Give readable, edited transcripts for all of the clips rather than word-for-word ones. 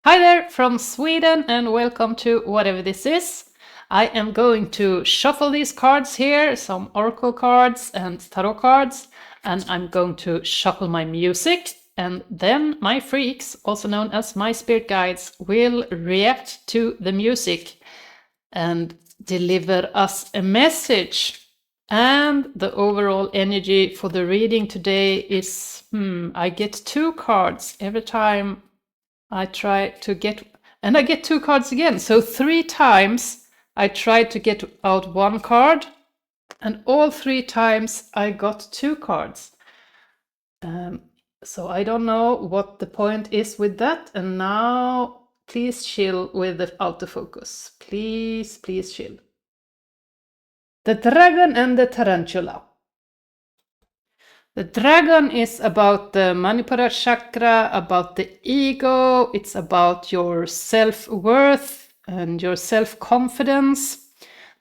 Hi there from Sweden and welcome to whatever this is. I am going to shuffle these cards here, some oracle cards and tarot cards, and I'm going to shuffle my music, and then my freaks, also known as my spirit guides, will react to the music and deliver us a message. And the overall energy for the reading today is, I get two cards every time I try to get, and I get two cards again. So 3 times I tried to get out one card, and all 3 times I got 2 cards. So I don't know what the point is with that. And now please chill with the autofocus. Please, please chill. The dragon and the tarantula. The dragon is about the Manipura chakra, about the ego. It's about your self-worth and your self-confidence.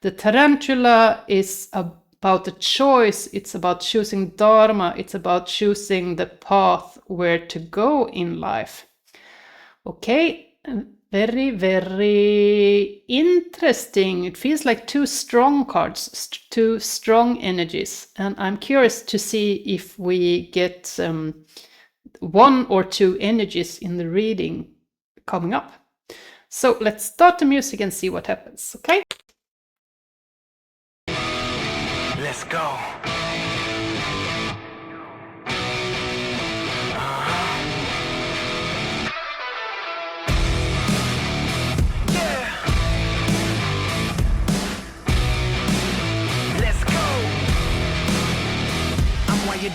The tarantula is about a choice. It's about choosing dharma. It's about choosing the path where to go in life. Okay, very, very interesting. It feels like 2 strong cards, 2 strong energies. And I'm curious to see if we get 1 or 2 energies in the reading coming up. So let's start the music and see what happens, okay? Let's go.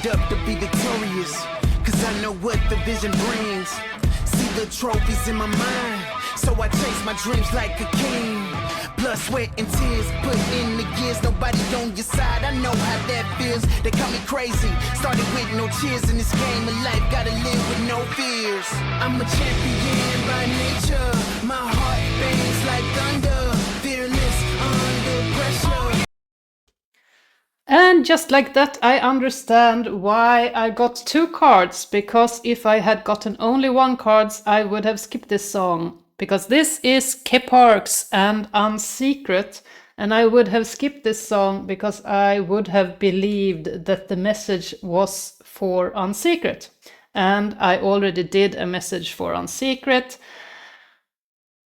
Up to be victorious, cause I know what the vision brings. See the trophies in my mind, so I chase my dreams like a king. Blood, sweat, and tears put in the years. Nobody on your side, I know how that feels. They call me crazy, started with no cheers. In this game of life, gotta live with no fears. I'm a champion by nature, my heart bangs like thunder, fearless under pressure. And just like that, I understand why I got 2 cards, because if I had gotten only 1 card, I would have skipped this song. Because this is Parks and Unsecret, and I would have skipped this song because I would have believed that the message was for Unsecret. And I already did a message for Unsecret.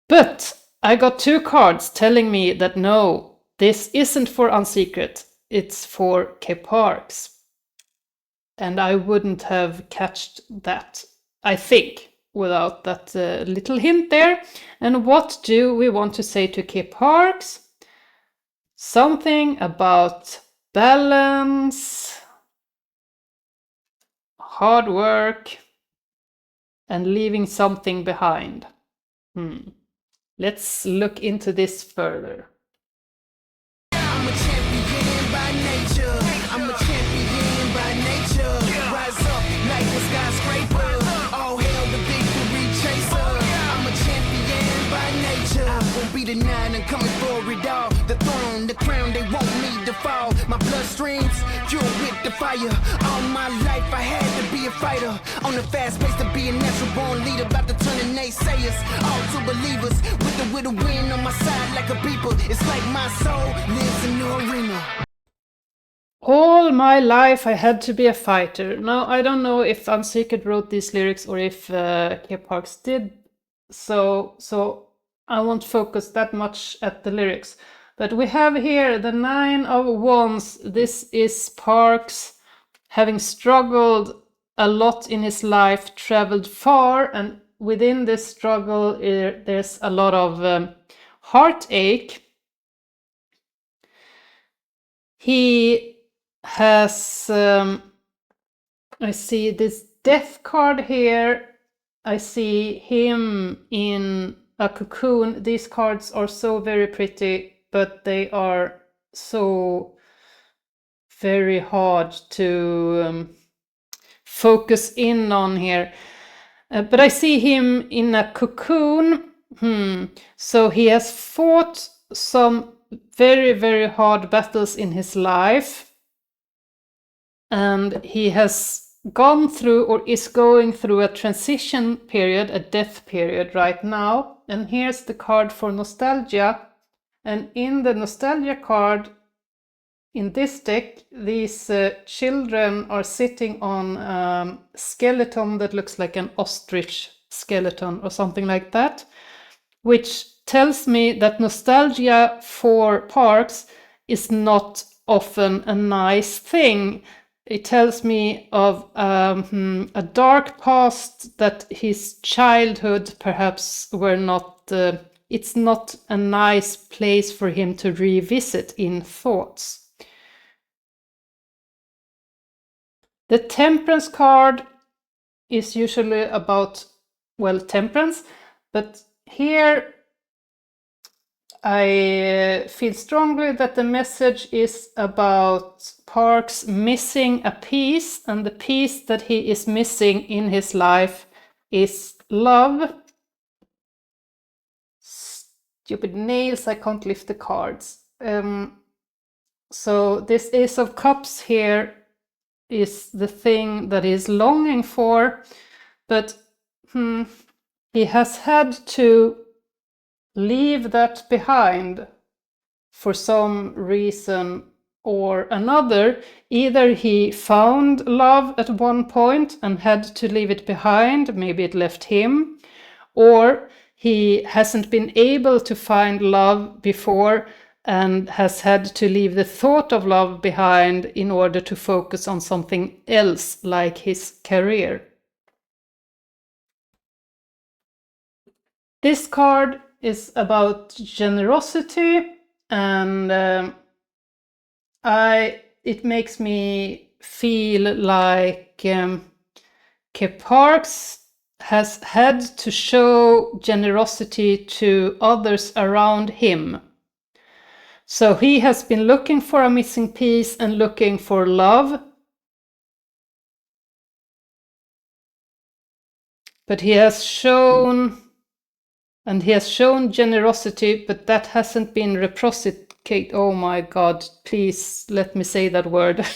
But I got 2 cards telling me that no, this isn't for Unsecret. It's for Parks. And I wouldn't have catched that, I think, without that little hint there. And what do we want to say to Parks? Something about balance, hard work, and leaving something behind. Let's look into this further. I'm a champion by nature. I'm a champion by nature. Rise up like a skyscraper. All hail the victory chaser. I'm a champion by nature. I won't be denied. I'm coming for it all. The throne, the crown, they want me to fall. My bloodstreams fueled with the fire. All my life I had to be a fighter. On the fast pace to be a natural born leader. About to turn the naysayers all to believers. With the wind on my side like a beeper. It's like my soul lives in the arena. All my life I had to be a fighter. Now, I don't know if Unsecret wrote these lyrics or if Parks did, so I won't focus that much at the lyrics. But we have here the 9 of Wands. This is Parks having struggled a lot in his life, traveled far, and within this struggle there's a lot of heartache. He has, I see this death card here. I see him in a cocoon. These cards are so very pretty, but they are so very hard to focus in on here. But I see him in a cocoon. So he has fought some very, very hard battles in his life. And he has gone through or is going through a transition period, a death period right now. And here's the card for nostalgia. And in the nostalgia card, in this deck, these children are sitting on a skeleton that looks like an ostrich skeleton or something like that, which tells me that nostalgia for Parks is not often a nice thing. It tells me of a dark past, that his childhood perhaps were not, it's not a nice place for him to revisit in thoughts. The Temperance card is usually about, well, temperance, but here I feel strongly that the message is about Parks missing a piece, and the piece that he is missing in his life is love. Stupid nails, I can't lift the cards. So this Ace of Cups here is the thing that he's longing for, but he has had to leave that behind for some reason or another. Either he found love at one point and had to leave it behind, maybe it left him, or he hasn't been able to find love before and has had to leave the thought of love behind in order to focus on something else, like his career. This card is about generosity, and it makes me feel like Parks has had to show generosity to others around him. So he has been looking for a missing piece and looking for love. But he has shown generosity, but that hasn't been reciprocated. Oh my God, please let me say that word.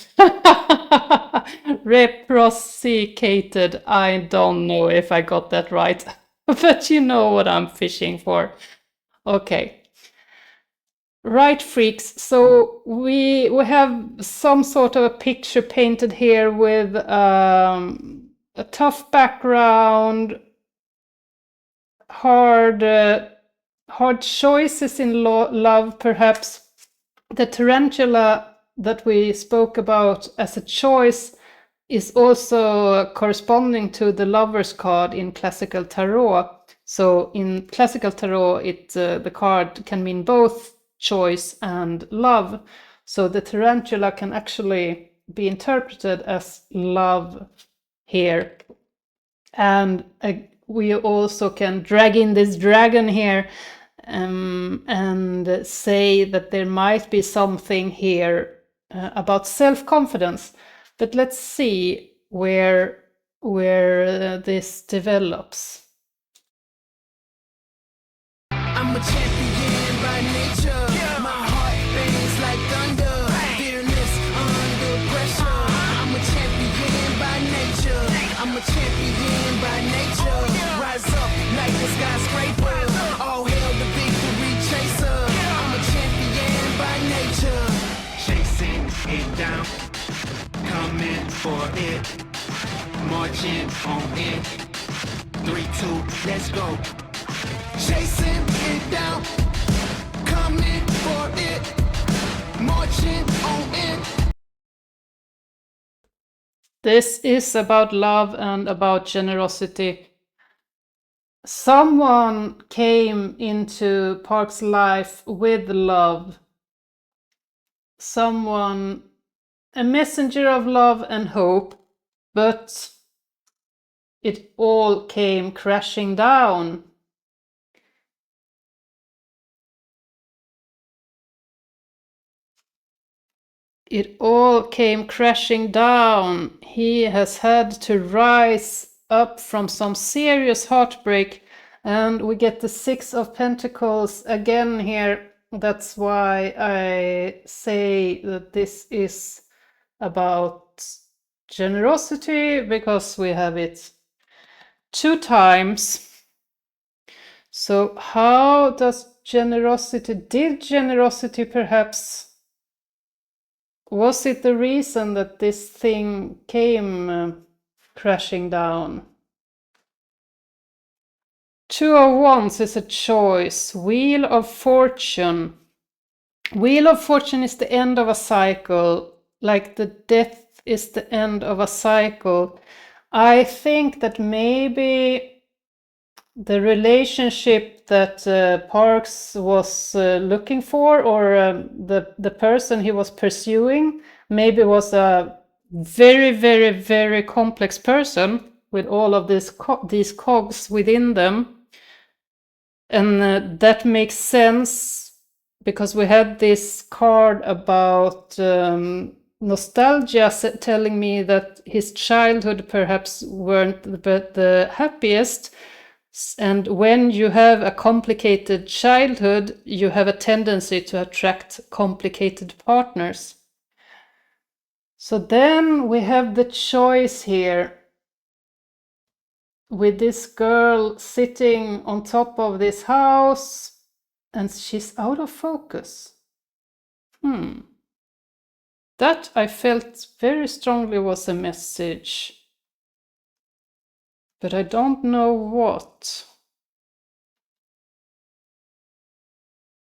Reciprocated. I don't know if I got that right, but you know what I'm fishing for. Okay. Right, freaks. So we have some sort of a picture painted here with a tough background, hard choices in love, perhaps. The tarantula that we spoke about as a choice is also corresponding to the Lover's card in classical tarot. So in classical tarot, the card can mean both choice and love. So the tarantula can actually be interpreted as love here. And we also can drag in this dragon here and say that there might be something here about self-confidence. But let's see where this develops. I'm a champion by nature. My heart bangs like thunder. Fearless under pressure. I'm a champion by nature. I'm a champion by nature. Rise up like the skyscraper. All hail the victory chaser. I'm a champion by nature. Chasing it down, coming for it, marching on it. 3, 2, let's go. Chasing it down, coming for it, marching on it. This is about love and about generosity. Someone came into Park's life with love. Someone, a messenger of love and hope, but it all came crashing down. It all came crashing down. He has had to rise up from some serious heartbreak, and we get the 6 of Pentacles again here. That's why I say that this is about generosity because we have it 2 times. So how does did generosity perhaps, was it the reason that this thing came crashing down? 2 of Wands is a choice. Wheel of Fortune. Wheel of Fortune is the end of a cycle, like the death is the end of a cycle. I think that maybe the relationship that Parks was looking for, or the person he was pursuing, maybe was a very, very, very complex person with all of these cogs within them. And that makes sense because we had this card about nostalgia telling me that his childhood perhaps weren't the happiest. And when you have a complicated childhood, you have a tendency to attract complicated partners. So then we have the choice here with this girl sitting on top of this house and she's out of focus. That I felt very strongly was a message, but I don't know what.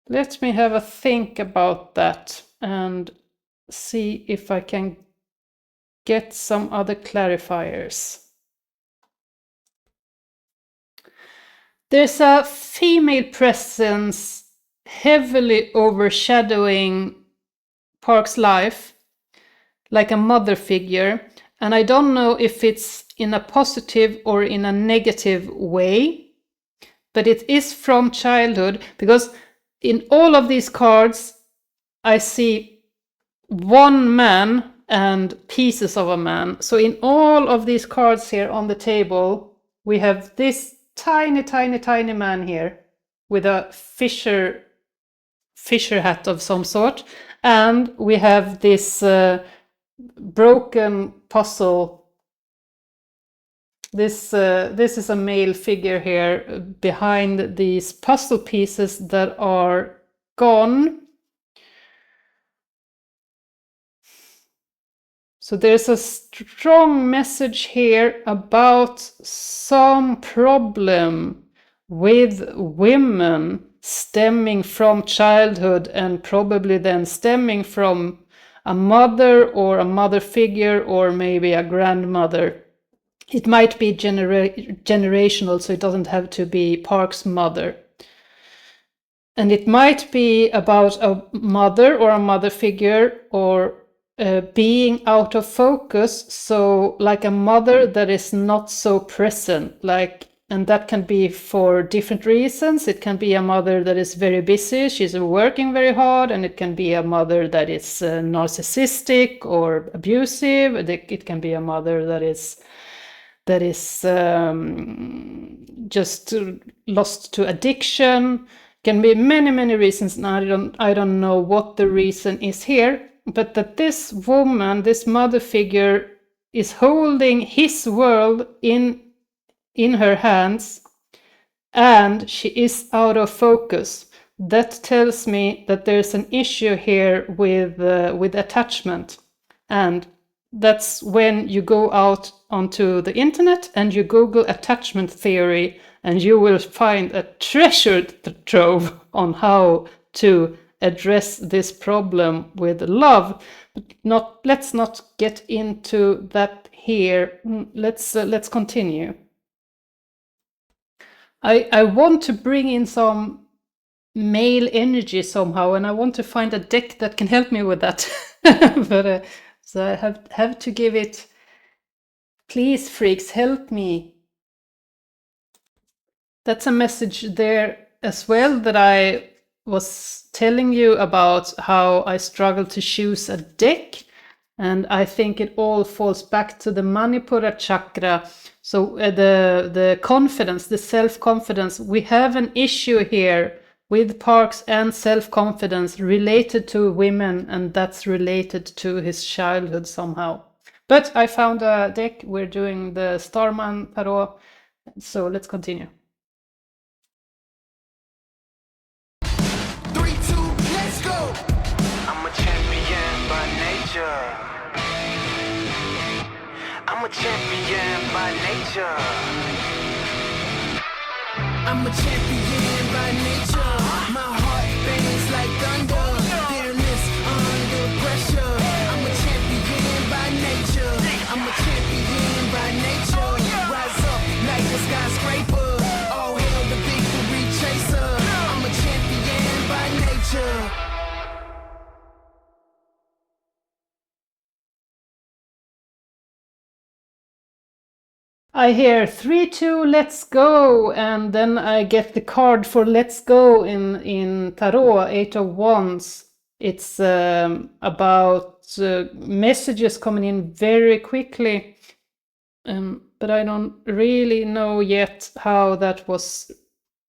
Let me have a think about that and see if I can get some other clarifiers. There's a female presence heavily overshadowing Park's life, like a mother figure, and I don't know if it's in a positive or in a negative way, but it is from childhood, because in all of these cards I see one man and pieces of a man. So in all of these cards here on the table, we have this tiny, tiny, tiny man here with a fisher hat of some sort, and we have this broken puzzle. This is a male figure here behind these puzzle pieces that are gone. So there's a strong message here about some problem with women stemming from childhood, and probably then stemming from a mother or a mother figure, or maybe a grandmother. It might be generational, so it doesn't have to be Park's mother. And it might be about a mother or a mother figure, or being out of focus. So like a mother that is not so present, and that can be for different reasons. It can be a mother that is very busy, she's working very hard, and it can be a mother that is narcissistic or abusive. It can be a mother that is just lost to addiction. Can be many, many reasons, and I don't know what the reason is here, but that this woman, this mother figure, is holding his world in her hands, and she is out of focus. That tells me that there's an issue here with attachment. And that's when you go out onto the internet and you Google attachment theory, and you will find a treasure trove on how to address this problem with love. But let's not get into that here. Let's continue. I want to bring in some male energy somehow, and I want to find a deck that can help me with that. But so I have to give it. Please, freaks, help me. That's a message there as well, that I was telling you about how I struggle to choose a deck. And I think it all falls back to the Manipura chakra. So the confidence, the self-confidence, we have an issue here with Parks and self-confidence related to women, and that's related to his childhood somehow. But I found a deck. We're doing the Starman Tarot, so let's continue. 3, 2, let's go. I'm a champion by nature. I'm a champion by nature. I'm a champion by nature. My heart bangs like thunder. Fearless under pressure. I'm a champion by nature. I'm a champion by nature. Rise up like a skyscraper. All hail the victory chaser. I'm a champion by nature. I hear 3, 2, let's go, and then I get the card for let's go in Tarot, 8 of Wands. It's about messages coming in very quickly, but I don't really know yet how that was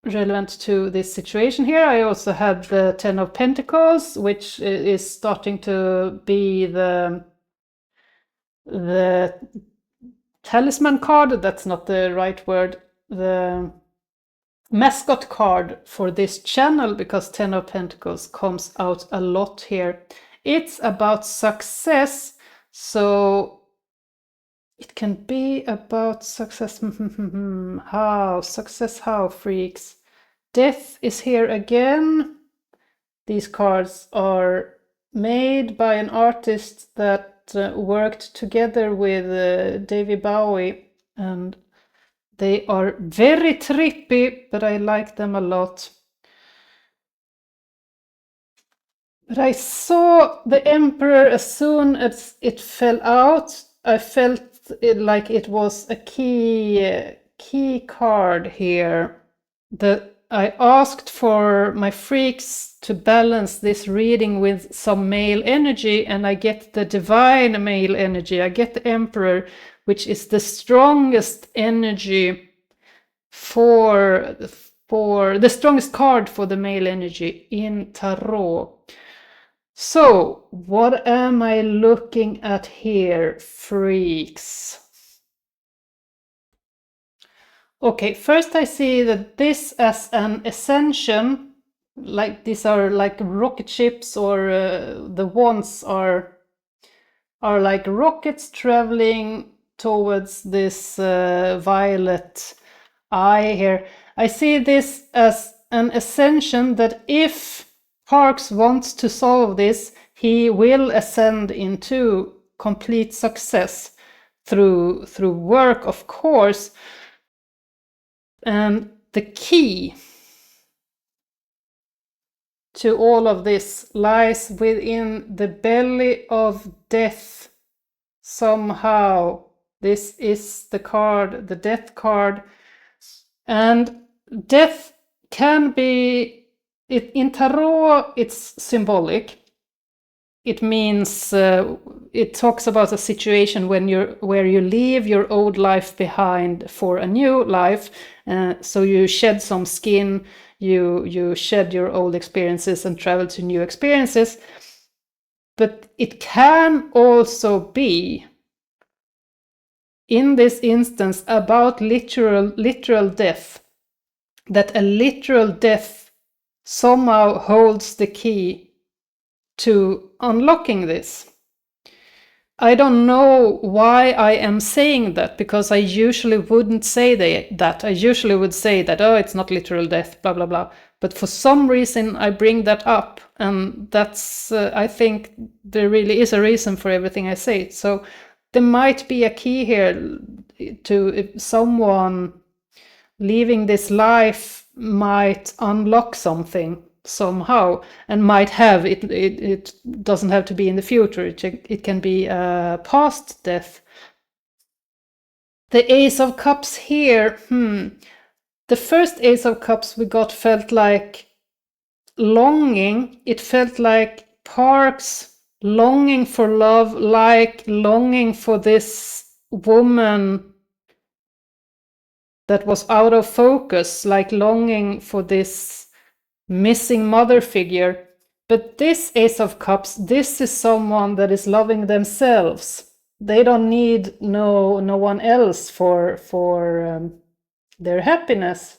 relevant to this situation here. I also had the 10 of Pentacles, which is starting to be the talisman card. That's not the right word. The mascot card for this channel, because 10 of Pentacles comes out a lot here. It's about success, so it can be about success. How? Success how, freaks? Death is here again. These cards are made by an artist that worked together with David Bowie, and they are very trippy, but I like them a lot. But I saw the Emperor as soon as it fell out. I felt it like it was a key card here. I asked for my freaks to balance this reading with some male energy, and I get the divine male energy. I get the Emperor, which is the strongest energy for the strongest card for the male energy in Tarot. So, what am I looking at here, freaks? Okay, first I see that this as an ascension, like these are like rocket ships, or the wands are like rockets traveling towards this violet eye here. I see this as an ascension, that if Parks wants to solve this, he will ascend into complete success through work, of course. And the key to all of this lies within the belly of death somehow. This is the card, the death card. And death can be, in Tarot, it's symbolic. It means, it talks about a situation where you leave your old life behind for a new life. So you shed some skin, you shed your old experiences and travel to new experiences. But it can also be, in this instance, about literal death. That a literal death somehow holds the key to unlocking this. I don't know why I am saying that, because I usually wouldn't say that. I usually would say that, oh, it's not literal death, blah, blah, blah. But for some reason I bring that up, and that's, I think there really is a reason for everything I say. So there might be a key here to, if someone leaving this life might unlock something somehow, and might have it doesn't have to be in the future. It can be a past death. The Ace of Cups here, the first Ace of Cups we got felt like longing. It felt like Parks longing for love, like longing for this woman that was out of focus, like longing for this missing mother figure. But this Ace of Cups, this is someone that is loving themselves. they don't need no one else for their happiness.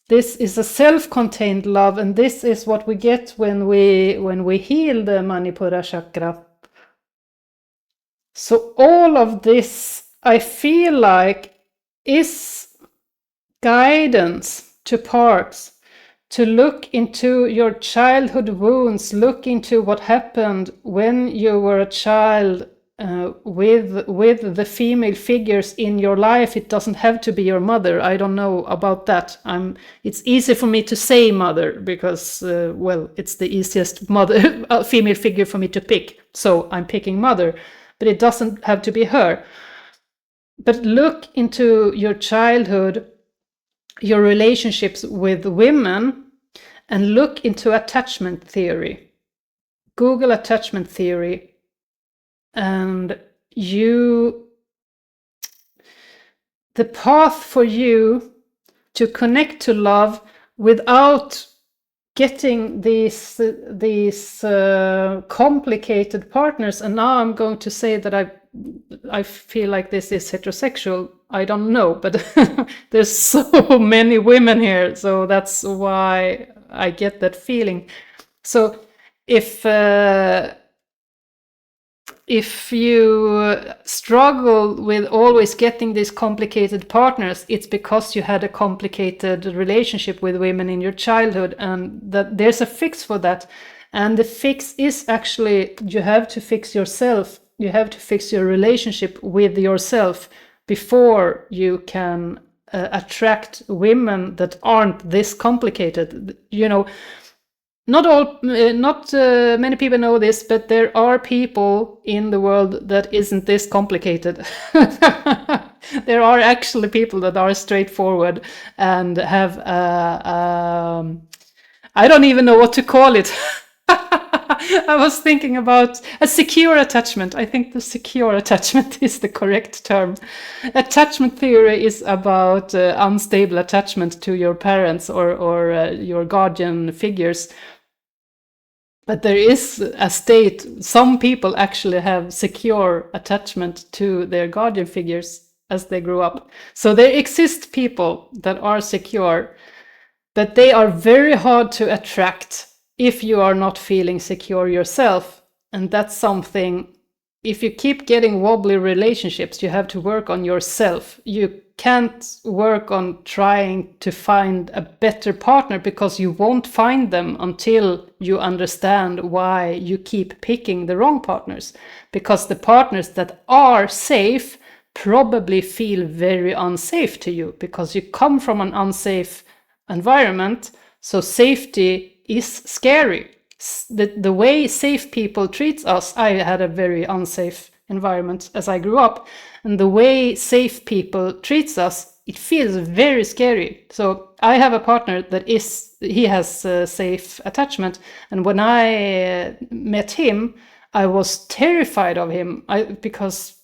This is a self-contained love, and this is what we get when we heal the Manipura chakra. So all of this, I feel like, is guidance to parts to look into your childhood wounds, look into what happened when you were a child, with the female figures in your life. It doesn't have to be your mother. I don't know about that. It's easy for me to say mother because, well, it's the easiest mother female figure for me to pick. So I'm picking mother, but it doesn't have to be her. But look into your childhood, your relationships with women, and look into attachment theory. Google attachment theory, and the path for you to connect to love without getting these complicated partners. And now I'm going to say that I feel like this is heterosexual. I don't know, but there's so many women here, so that's why I get that feeling. So if you struggle with always getting these complicated partners, it's because you had a complicated relationship with women in your childhood, and that there's a fix for that. And the fix is actually, you have to fix yourself. You have to fix your relationship with yourself before you can attract women that aren't this complicated. Not many people know this, but there are people in the world that isn't this complicated. There are actually people that are straightforward and have I don't even know what to call it. I was thinking about a secure attachment. I think the secure attachment is the correct term. Attachment theory is about unstable attachment to your parents or your guardian figures. But there is a state, some people actually have secure attachment to their guardian figures as they grew up. So there exist people that are secure, but they are very hard to attract if you are not feeling secure yourself. And that's something, if you keep getting wobbly relationships, you have to work on yourself. You can't work on trying to find a better partner because you won't find them until you understand why you keep picking the wrong partners. Because the partners that are safe probably feel very unsafe to you because you come from an unsafe environment. So safety is scary. The way safe people treat us, I had a very unsafe environment as I grew up, and the way safe people treats us, it feels very scary. So I have a partner that he has safe attachment, and when I met him, I was terrified of him because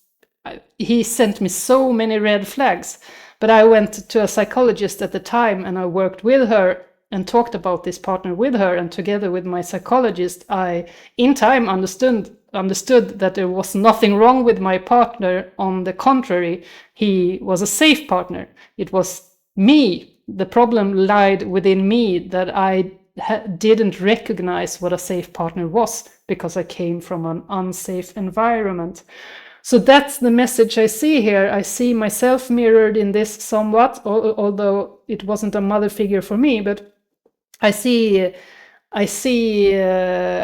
he sent me so many red flags. But I went to a psychologist at the time, and I worked with her and talked about this partner with her, and together with my psychologist, I in time understood that there was nothing wrong with my partner. On the contrary, he was a safe partner. It was me. The problem lied within me, that I didn't recognize what a safe partner was because I came from an unsafe environment. So that's the message I see here. I see myself mirrored in this somewhat, although it wasn't a mother figure for me, but I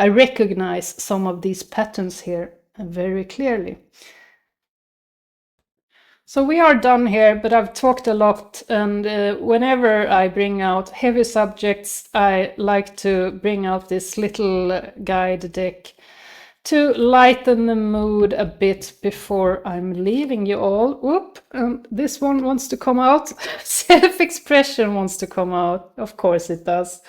recognize some of these patterns here very clearly. So we are done here, but I've talked a lot, and whenever I bring out heavy subjects, I like to bring out this little guide deck to lighten the mood a bit before I'm leaving you all. Whoop, this one wants to come out. Self-expression wants to come out. Of course it does.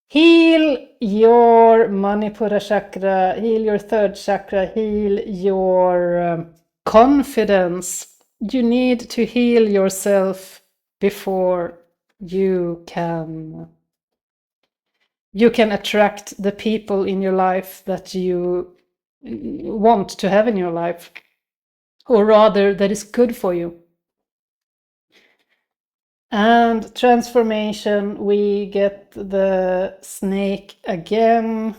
Heal your Manipura chakra, heal your third chakra, heal your confidence. You need to heal yourself before you can attract the people in your life that you want to have in your life, or rather that is good for you. And transformation, we get the snake again.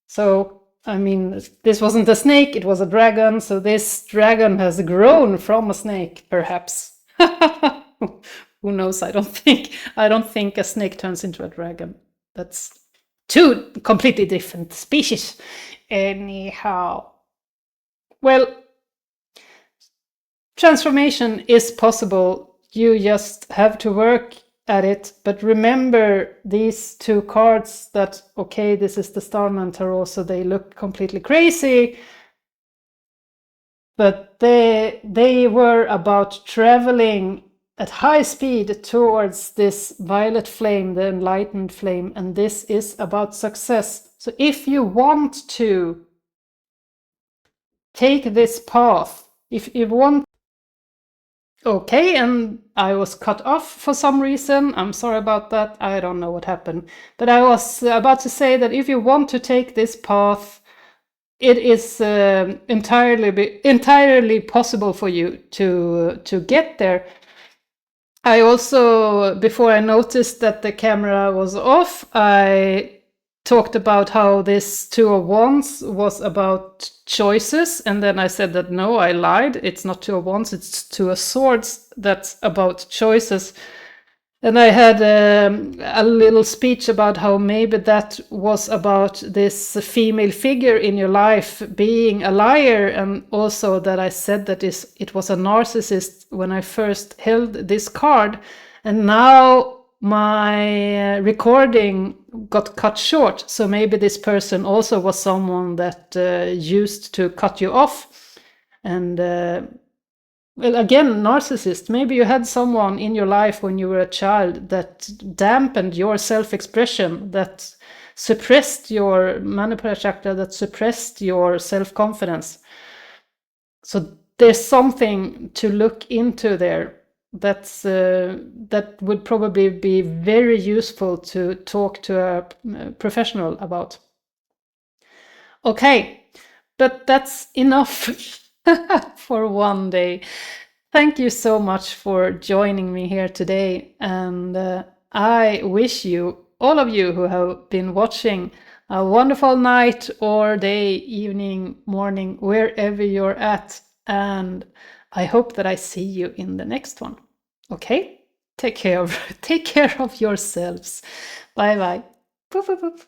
So, I mean, this wasn't a snake, it was a dragon. So this dragon has grown from a snake, perhaps. Who knows? I don't think a snake turns into a dragon. That's two completely different species. Anyhow, well, transformation is possible. You just have to work at it. But remember these two cards that, okay, this is the Starman Tarot, so they look completely crazy. But they were about traveling at high speed towards this violet flame, the enlightened flame, and this is about success. So if you want to take this path, if you want... Okay, and I was cut off for some reason. I'm sorry about that. I don't know what happened. But I was about to say that if you want to take this path, it is entirely possible for you to get there. I also, before I noticed that the camera was off, I talked about how this Two of Wands was about choices, and then I said that no, I lied. It's not Two of Wands, it's Two of Swords that's about choices. And I had a little speech about how maybe that was about this female figure in your life being a liar, and also that I said that it was a narcissist when I first held this card. And now my recording got cut short, so maybe this person also was someone that used to cut you off. And well, again, narcissist. Maybe you had someone in your life when you were a child that dampened your self-expression, that suppressed your manipulator chakra, that suppressed your self-confidence. So there's something to look into there. That would probably be very useful to talk to a professional about. Okay, but that's enough for one day. Thank you so much for joining me here today, and I wish you, all of you who have been watching, a wonderful night or day, evening, morning, wherever you're at, and I hope that I see you in the next one. Okay? Take care of yourselves. Bye bye. Boop, boop, boop.